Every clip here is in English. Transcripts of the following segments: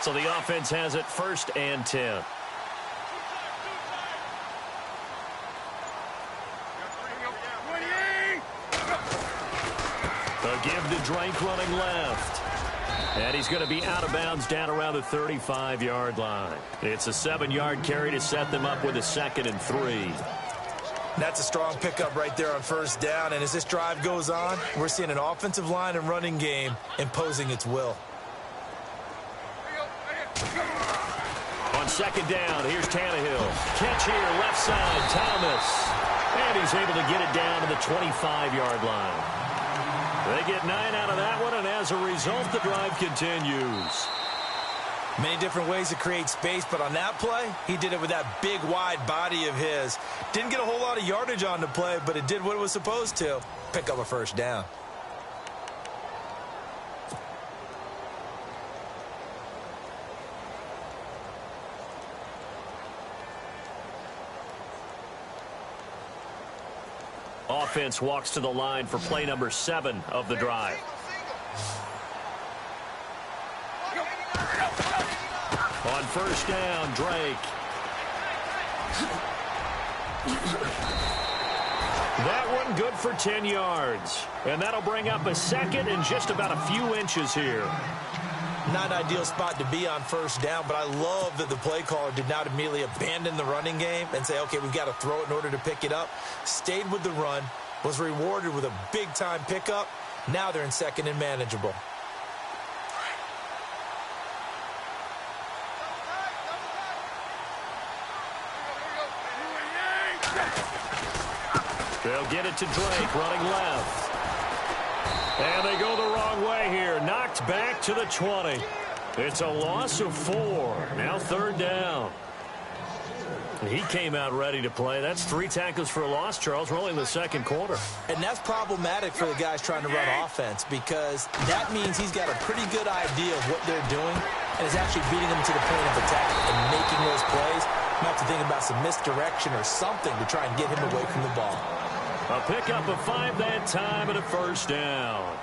So the offense has it 1st and 10. A give to Drake running left. And he's going to be out of bounds down around the 35-yard line. It's a 7-yard carry to set them up with a 2nd and 3. That's a strong pickup right there on 1st down. And as this drive goes on, we're seeing an offensive line and running game imposing its will. On 2nd down, here's Tannehill. Catch here, left side, Thomas. And he's able to get it down to the 25-yard line. They get 9 out of that one, and as a result, the drive continues. Many different ways to create space, but on that play, he did it with that big, wide body of his. Didn't get a whole lot of yardage on the play, but it did what it was supposed to. Pick up a 1st down. Offense walks to the line for play number 7 of the drive. On 1st down, Drake. That one good for 10 yards. And that'll bring up a 2nd and just about a few inches here. Not an ideal spot to be on 1st down, but I love that the play caller did not immediately abandon the running game and say, okay, we've got to throw it in order to pick it up. Stayed with the run, was rewarded with a big-time pickup. Now they're in 2nd and manageable. They'll get it to Drake, running left. And they go the wrong way here. Knocked back to the 20. It's a loss of 4. Now 3rd down. He came out ready to play. That's 3 tackles for a loss, Charles. We're only in the 2nd quarter. And that's problematic for the guys trying to run offense because that means he's got a pretty good idea of what they're doing and is actually beating them to the point of attack and making those plays. You have to think about some misdirection or something to try and get him away from the ball. A pickup of 5 that time and a 1st down.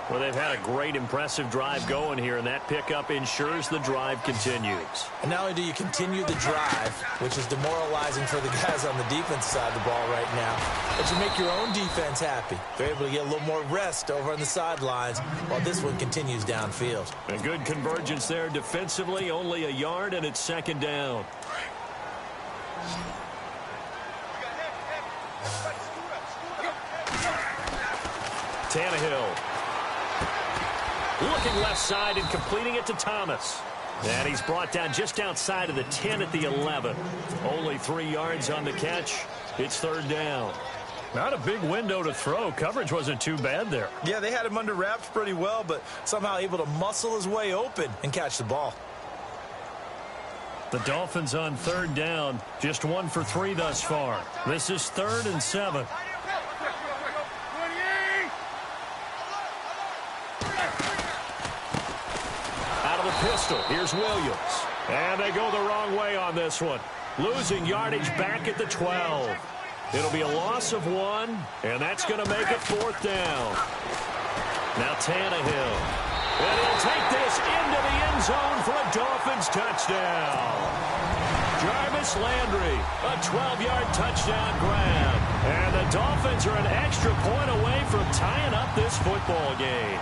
Well, they've had a great, impressive drive going here, and that pickup ensures the drive continues. And not only do you continue the drive, which is demoralizing for the guys on the defense side of the ball right now, but you make your own defense happy. They're able to get a little more rest over on the sidelines while this one continues downfield. A good convergence there defensively, only a yard, and it's 2nd down. Tannehill. Looking left side and completing it to Thomas. And he's brought down just outside of the 10 at the 11. Only 3 yards on the catch. It's 3rd down. Not a big window to throw. Coverage wasn't too bad there. Yeah, they had him under wraps pretty well, but somehow able to muscle his way open and catch the ball. The Dolphins on 3rd down. Just 1 for 3 thus far. This is 3rd and 7. Pistol. Here's Williams. And they go the wrong way on this one. Losing yardage back at the 12. It'll be a loss of 1, and that's going to make it 4th down. Now Tannehill. And he'll take this into the end zone for a Dolphins touchdown. Jarvis Landry, a 12-yard touchdown grab. And the Dolphins are an extra point away from tying up this football game.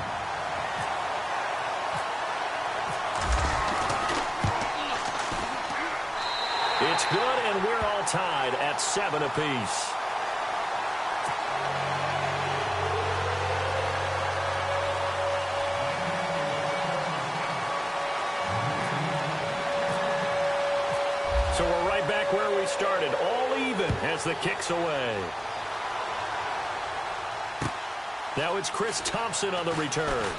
It's good, and we're all tied at 7 apiece. So we're right back where we started, all even as the kick's away. Now it's Chris Thompson on the return.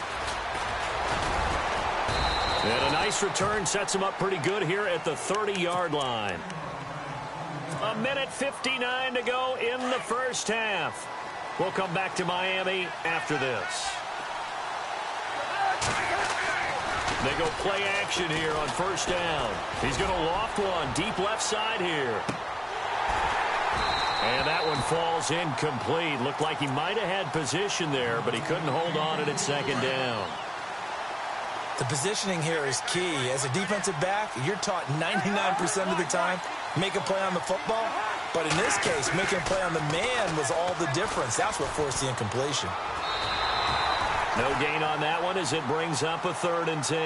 And a nice return sets him up pretty good here at the 30-yard line. 1:59 to go in the first half. We'll come back to Miami after this. They go play action here on 1st down. He's going to loft one deep left side here. And that one falls incomplete. Looked like he might have had position there, but he couldn't hold on it at 2nd down. The positioning here is key. As a defensive back, you're taught 99% of the time, make a play on the football. But in this case, making a play on the man was all the difference. That's what forced the incompletion. No gain on that one as it brings up a 3rd and 10.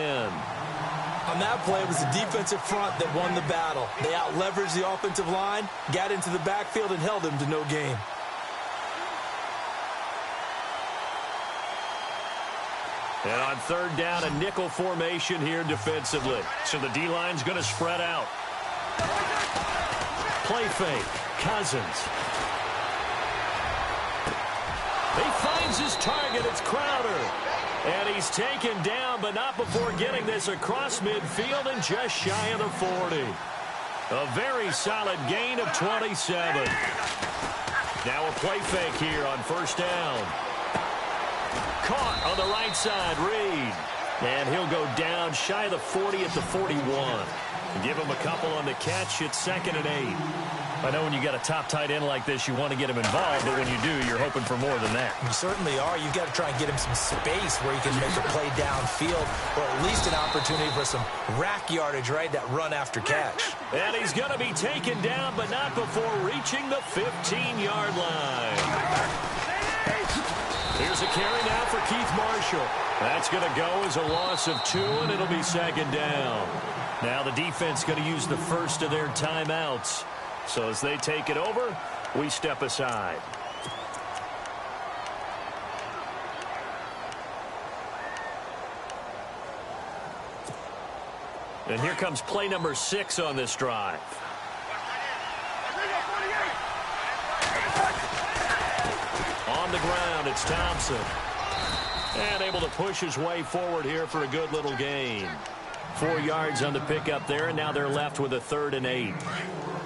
On that play, it was the defensive front that won the battle. They out-leveraged the offensive line, got into the backfield, and held him to no gain. And on 3rd down, a nickel formation here defensively. So the D-line's going to spread out. Play fake. Cousins. He finds his target. It's Crowder. And he's taken down, but not before getting this across midfield and just shy of the 40. A very solid gain of 27. Now a play fake here on 1st down. Caught on the right side, Reed. And he'll go down shy of the 40 at the 41. Give him a couple on the catch. It's 2nd and 8. I know when you got a top tight end like this, you want to get him involved, but when you do, you're hoping for more than that. You certainly are. You've got to try and get him some space where he can make a play downfield, or at least an opportunity for some rack yardage, right? That run after catch. And he's going to be taken down, but not before reaching the 15-yard line. Here's a carry now for Keith Marshall. That's going to go as a loss of 2, and it'll be 2nd down. Now the defense going to use the first of their timeouts. So as they take it over, we step aside. And here comes play number 6 on this drive. On the ground, it's Thompson. And able to push his way forward here for a good little gain. 4 yards on the pickup there, and now they're left with a 3rd and 8.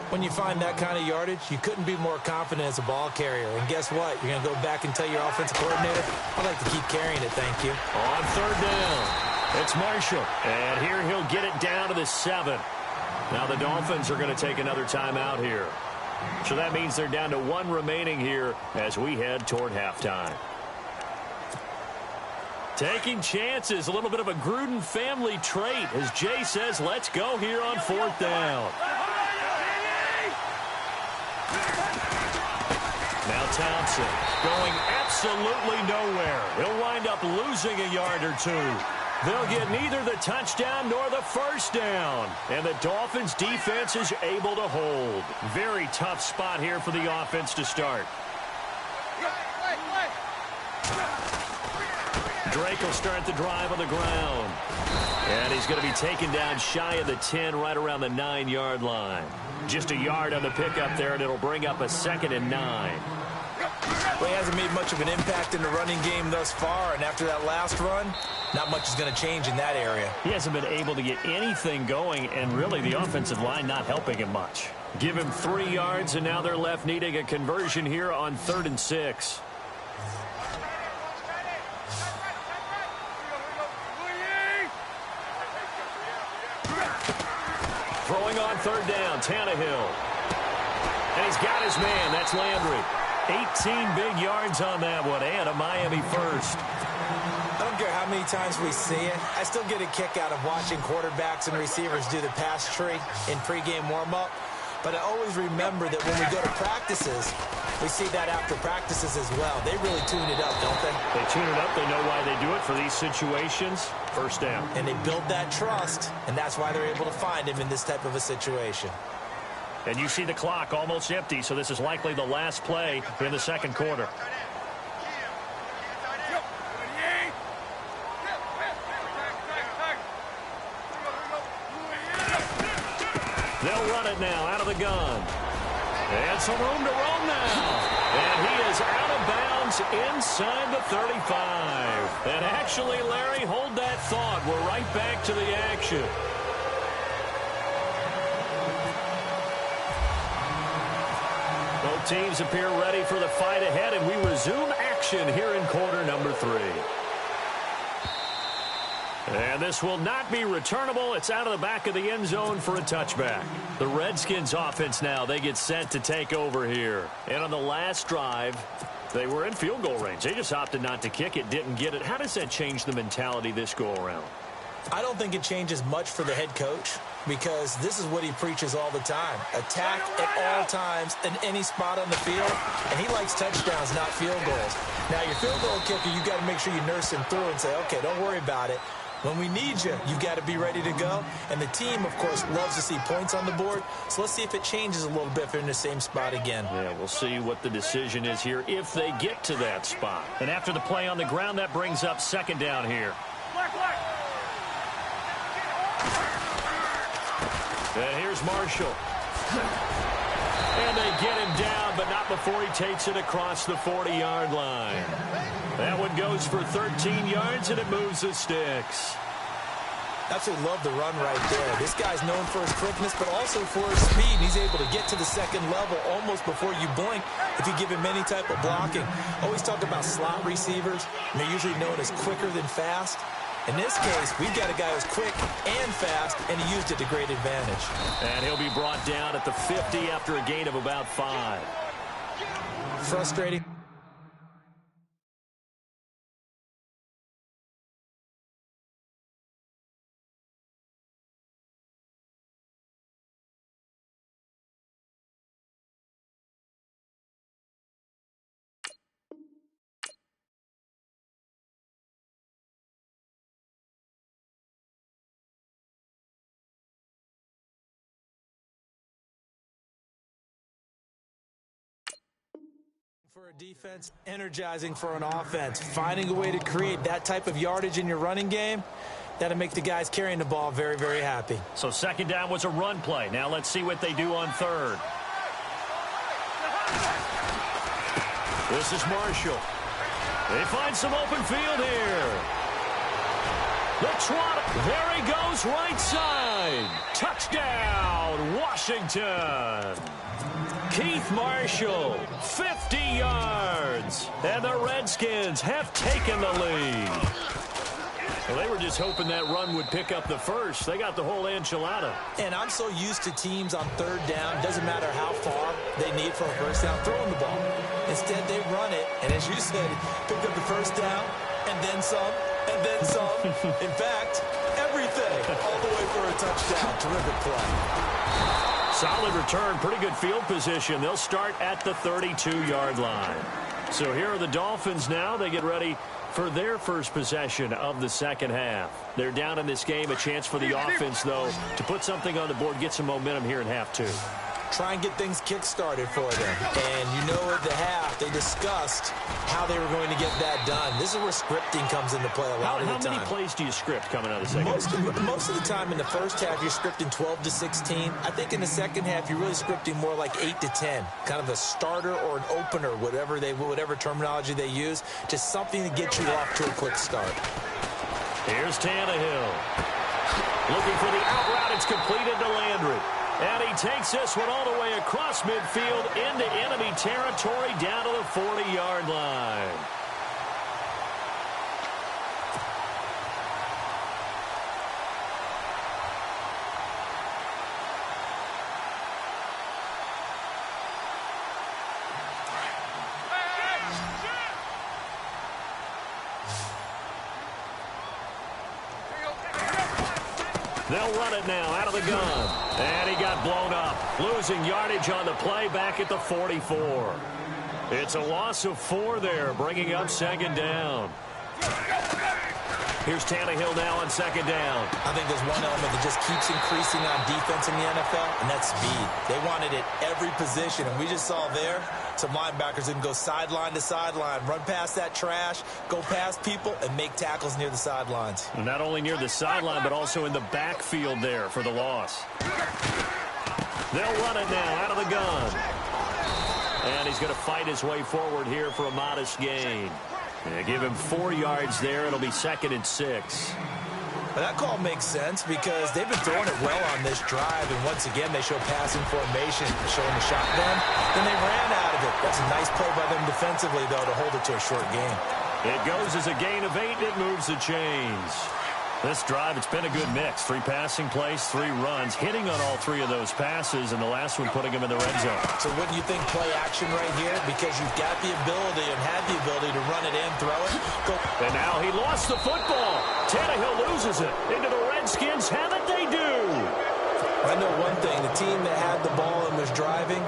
When you find that kind of yardage, you couldn't be more confident as a ball carrier. And guess what? You're going to go back and tell your offensive coordinator, I'd like to keep carrying it, thank you. On 3rd down, it's Marshall. And here he'll get it down to the 7. Now the Dolphins are going to take another timeout here. So that means they're down to 1 remaining here as we head toward halftime. Taking chances, a little bit of a Gruden family trait, as Jay says, let's go here on 4th down. Now Thompson going absolutely nowhere. He'll wind up losing a yard or 2. They'll get neither the touchdown nor the 1st down. And the Dolphins defense is able to hold. Very tough spot here for the offense to start. Drake will start the drive on the ground. And he's going to be taken down shy of the 10, right around the 9-yard line. Just a yard on the pickup there, and it'll bring up a 2nd and 9. Well, he hasn't made much of an impact in the running game thus far, and after that last run, not much is going to change in that area. He hasn't been able to get anything going, and really the offensive line not helping him much. Give him 3 yards, and now they're left needing a conversion here on 3rd and 6. Throwing on 3rd down, Tannehill. And he's got his man. That's Landry. 18 big yards on that one, and a Miami first. I don't care how many times we see it. I still get a kick out of watching quarterbacks and receivers do the pass tree in pregame warm-up. But I always remember that when we go to practices, we see that after practices as well. They really tune it up, don't they? They tune it up. They know why they do it for these situations. 1st down. And they build that trust, and that's why they're able to find him in this type of a situation. And you see the clock almost empty, so this is likely the last play in the 2nd quarter. They'll run it now out of the gun. And some room to roam now. And he is out of bounds inside the 35. And actually, Larry, hold that thought. We're right back to the action. Both teams appear ready for the fight ahead, and we resume action here in quarter number 3. And this will not be returnable. It's out of the back of the end zone for a touchback. The Redskins offense now, they get set to take over here. And on the last drive, they were in field goal range. They just opted not to kick it, didn't get it. How does that change the mentality this go around? I don't think it changes much for the head coach because this is what he preaches all the time. Attack at all times in any spot on the field, and he likes touchdowns, not field goals. Now, your field goal kicker, you got to make sure you nurse him through and say, okay, don't worry about it. When we need you, you got to be ready to go. And the team, of course, loves to see points on the board. So let's see if it changes a little bit if they're in the same spot again. Yeah, we'll see what the decision is here if they get to that spot. And after the play on the ground, that brings up second down here. And here's Marshall. And they get him down, but not before he takes it across the 40-yard line. That one goes for 13 yards, and it moves the sticks. Absolutely love the run right there. This guy's known for his quickness, but also for his speed. He's able to get to the second level almost before you blink if you give him any type of blocking. Always talk about slot receivers, and they're usually known as quicker than fast. In this case, we've got a guy who's quick and fast, and he used it to great advantage. And he'll be brought down at the 50 after a gain of about 5. Frustrating. For a defense, energizing for an offense. Finding a way to create that type of yardage in your running game, that'll make the guys carrying the ball very, very happy. So second down was a run play. Now let's see what they do on third. This is Marshall. They find some open field here. The trot. There he goes, right side. Touchdown, Washington. Keith Marshall, 50 yards. And the Redskins have taken the lead. Well, they were just hoping that run would pick up the first. They got the whole enchilada. And I'm so used to teams on third down, doesn't matter how far they need for a first down, throwing the ball. Instead, they run it, and as you said, pick up the first down, and then some, and then some. In fact, everything, all the way for a touchdown. Terrific play. Solid return, pretty good field position. They'll start at the 32-yard line. So here are the Dolphins now. They get ready for their first possession of the second half. They're down in this game. A chance for the offense, though, to put something on the board, get some momentum here in half two. Try and get things kick-started for them. And you know at the half, they discussed how they were going to get that done. This is where scripting comes into play a lot of the time. How many plays do you script coming out of the second half? Most of the time in the first half, you're scripting 12 to 16. I think in the second half, you're really scripting more like 8 to 10. Kind of a starter or an opener, whatever terminology they use. Just something to get you off to a quick start. Here's Tannehill. Looking for the out route. It's completed to Landry. And he takes this one all the way across midfield into enemy territory down to the 40-yard line. They'll run it now out of the gun. And he got blown up. Losing yardage on the play back at the 44. It's a loss of 4 there, bringing up second down. Here's Tannehill now on second down. I think there's one element that just keeps increasing on defense in the NFL, and that's speed. They want it at every position, and we just saw there some linebackers that can go sideline to sideline, run past that trash, go past people, and make tackles near the sidelines. Not only near the sideline, but also in the backfield there for the loss. They'll run it now out of the gun. And he's going to fight his way forward here for a modest gain. They give him 4 yards there. It'll be 2nd and 6. Well, that call makes sense because they've been throwing it well on this drive, and once again they show passing formation, showing the shotgun. Then they ran out of it. That's a nice play by them defensively, though, to hold it to a short gain. It goes as a gain of 8, and it moves the chains. This drive, it's been a good mix. 3 passing plays, 3 runs, hitting on all 3 of those passes, and the last one putting him in the red zone. So wouldn't you think play action right here? Because you've got the ability and had the ability to run it in, throw it. Go. And now he lost the football. Tannehill loses it into the Redskins have it? They do. I know one thing. The team that had the ball and was driving,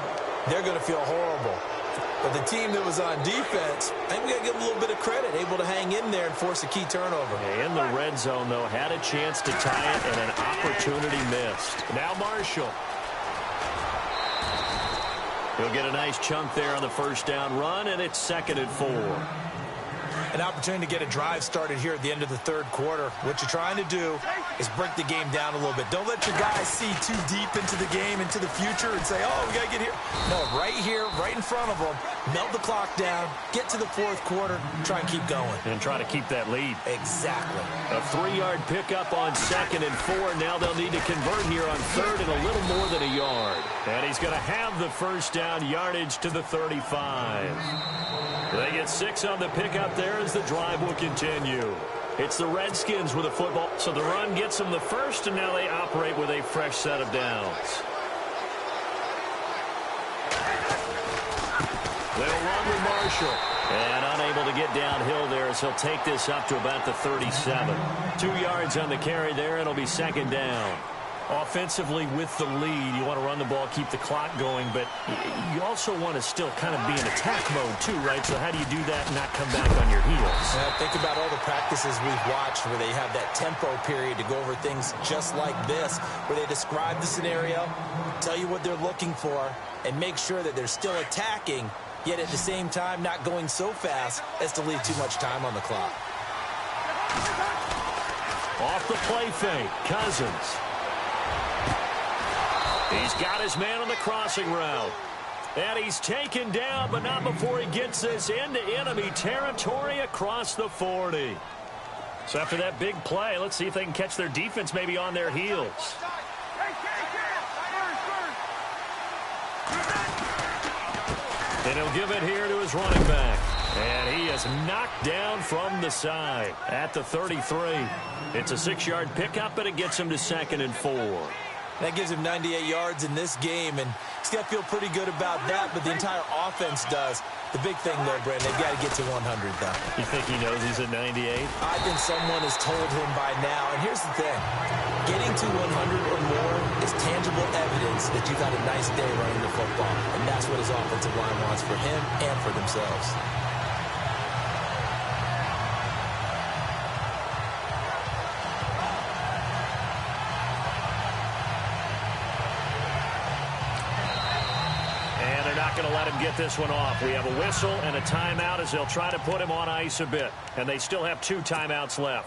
they're going to feel horrible. But the team that was on defense, I think we got to give them a little bit of credit, able to hang in there and force a key turnover. In the red zone, though, had a chance to tie it and an opportunity missed. Now Marshall. He'll get a nice chunk there on the first down run, and it's 2nd and 4. An opportunity to get a drive started here at the end of the third quarter. What you're trying to do is break the game down a little bit. Don't let your guys see too deep into the game, into the future, and say, oh, we got to get here. No, right here, right in front of them, melt the clock down, get to the fourth quarter, try and keep going. And try to keep that lead. Exactly. A 3-yard pickup on 2nd and 4. Now they'll need to convert here on 3rd and a little more than a yard. And he's going to have the first down yardage to the 35. They get 6 on the pickup there as the drive will continue. It's the Redskins with the football, so the run gets them the first, and now they operate with a fresh set of downs. They'll run with Marshall. And unable to get downhill there as he'll take this up to about the 37. 2 yards on the carry there, and it'll be 2nd down. Offensively with the lead, you want to run the ball, keep the clock going, but you also want to still kind of be in attack mode too, right? So how do you do that and not come back on your heels? Think about all the practices we've watched where they have that tempo period to go over things just like this, where they describe the scenario, tell you what they're looking for, and make sure that they're still attacking, yet at the same time not going so fast as to leave too much time on the clock. Off the play fake, Cousins. He's got his man on the crossing route. And he's taken down, but not before he gets this into enemy territory across the 40. So after that big play, let's see if they can catch their defense maybe on their heels. And he'll give it here to his running back. And he is knocked down from the side at the 33. It's a 6-yard pickup, and it gets him to 2nd and 4. That gives him 98 yards in this game, and he's got to feel pretty good about that, but the entire offense does. The big thing, though, Brandon, they've got to get to 100, though. You think he knows he's at 98? I think someone has told him by now, and here's the thing. Getting to 100 or more is tangible evidence that you've had a nice day running the football, and that's what his offensive line wants for him and for themselves. Going to let him get this one off. We have a whistle and a timeout as they'll try to put him on ice a bit. And they still have 2 timeouts left.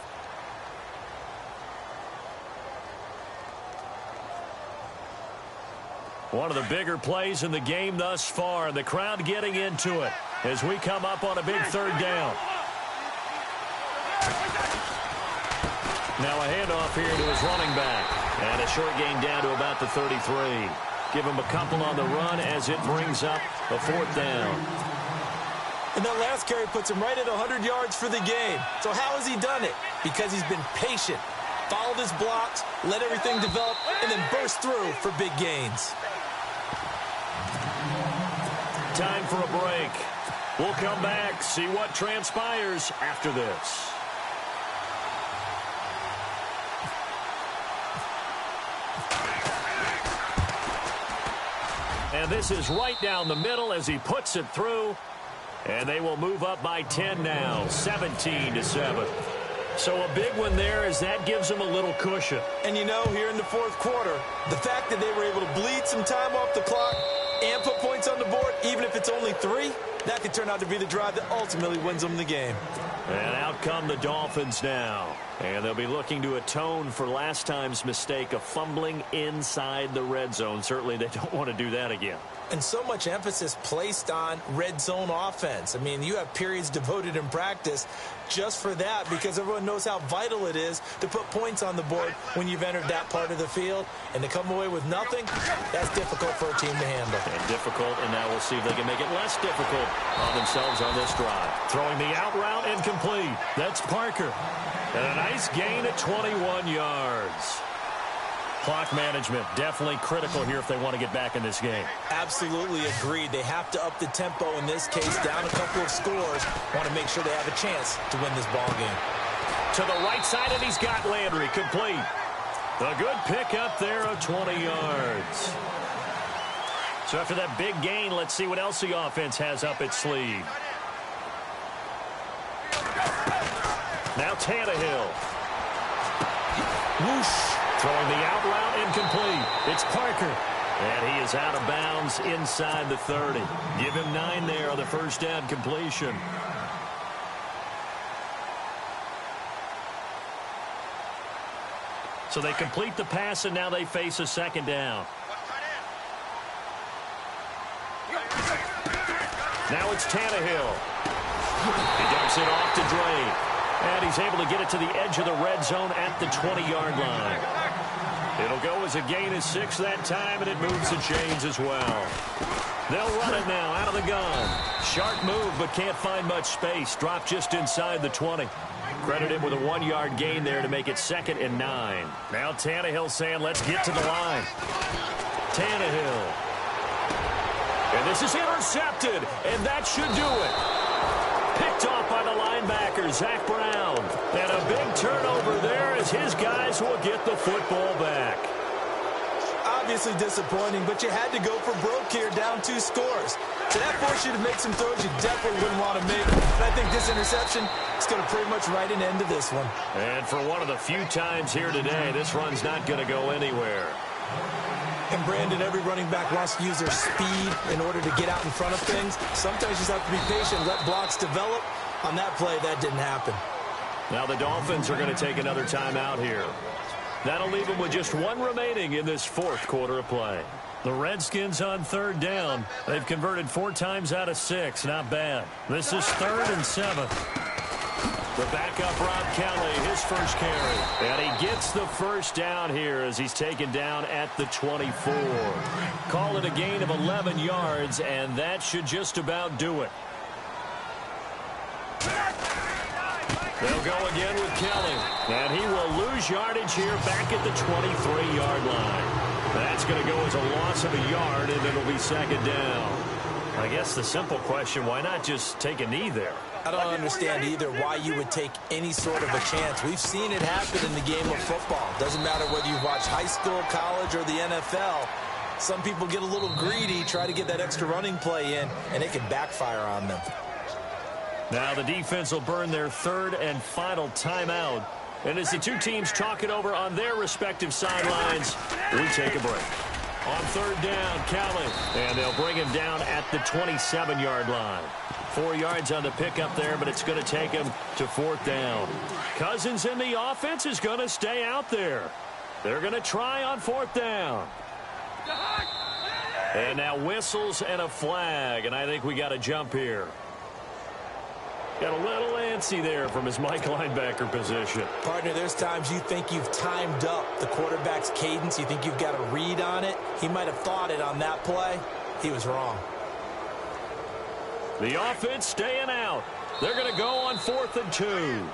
One of the bigger plays in the game thus far, and the crowd getting into it as we come up on a big 3rd down. Now a handoff here to his running back. And a short gain down to about the 33. Give him a couple on the run as it brings up a 4th down. And that last carry puts him right at 100 yards for the game. So how has he done it? Because he's been patient, followed his blocks, let everything develop, and then burst through for big gains. Time for a break. We'll come back, see what transpires after this. And this is right down the middle as he puts it through. And they will move up by 10 now, 17-7. So a big one there as that gives them a little cushion. And you know, here in the fourth quarter, the fact that they were able to bleed some time off the clock and put points on the board, even if it's only 3, that could turn out to be the drive that ultimately wins them the game. And out come the Dolphins now. And they'll be looking to atone for last time's mistake of fumbling inside the red zone. Certainly they don't want to do that again. And so much emphasis placed on red zone offense. I mean, you have periods devoted in practice just for that because everyone knows how vital it is to put points on the board when you've entered that part of the field. And to come away with nothing, that's difficult for a team to handle. And difficult, and now we'll see if they can make it less difficult on themselves on this drive. Throwing the out route incomplete. That's Parker. And a nice gain at 21 yards. Clock management definitely critical here if they want to get back in this game. Absolutely agreed. They have to up the tempo in this case, down a couple of scores. Want to make sure they have a chance to win this ball game. To the right side, and he's got Landry complete. A good pickup there of 20 yards. So after that big gain, let's see what else the offense has up its sleeve. Now Tannehill. Whoosh. Throwing the out route incomplete. It's Parker. And he is out of bounds inside the 30. Give him 9 there on the first down completion. So they complete the pass, and now they face a second down. Now it's Tannehill. He dumps it off to Drake. And he's able to get it to the edge of the red zone at the 20-yard line. It'll go as a gain of 6 that time, and it moves the chains as well. They'll run it now out of the gun. Sharp move, but can't find much space. Drop just inside the 20. Credit him with a 1-yard gain there to make it 2nd and 9. Now Tannehill saying, let's get to the line. Tannehill. And this is intercepted, and that should do it. Picked off by the linebacker, Zach Brown. And a big turnover there as his guys will get the football back. Obviously disappointing, but you had to go for broke here, down 2 scores. So that forced you to make some throws you definitely wouldn't want to make. And I think this interception is going to pretty much write an end to this one. And for one of the few times here today, this run's not going to go anywhere. And Brandon, every running back wants to use their speed in order to get out in front of things. Sometimes you just have to be patient, let blocks develop. On that play, that didn't happen. Now the Dolphins are going to take another timeout here. That'll leave them with just 1 remaining in this 4th quarter of play. The Redskins on 3rd down. They've converted 4 times out of 6. Not bad. This is 3rd and 7. The backup, Rob Kelly, his first carry. And he gets the first down here as he's taken down at the 24. Call it a gain of 11 yards, and that should just about do it. They'll go again with Kelly. And he will lose yardage here back at the 23-yard line. That's going to go as a loss of a yard, and it'll be 2nd down. I guess the simple question, why not just take a knee there? I don't understand either why you would take any sort of a chance. We've seen it happen in the game of football. Doesn't matter whether you've watched high school, college, or the NFL. Some people get a little greedy, try to get that extra running play in, and it can backfire on them. Now the defense will burn their 3rd and final timeout. And as the 2 teams talk it over on their respective sidelines, we take a break. On 3rd down, Kelly. And they'll bring him down at the 27-yard line. 4 yards on the pickup there, but it's going to take him to 4th down. Cousins in the offense is going to stay out there. They're going to try on 4th down. And now whistles and a flag, and I think we got a jump here. Got a little antsy there from his Mike linebacker position. Partner, there's times you think you've timed up the quarterback's cadence. You think you've got a read on it. He might have thought it on that play. He was wrong. The offense staying out. They're going to go on 4th and 2.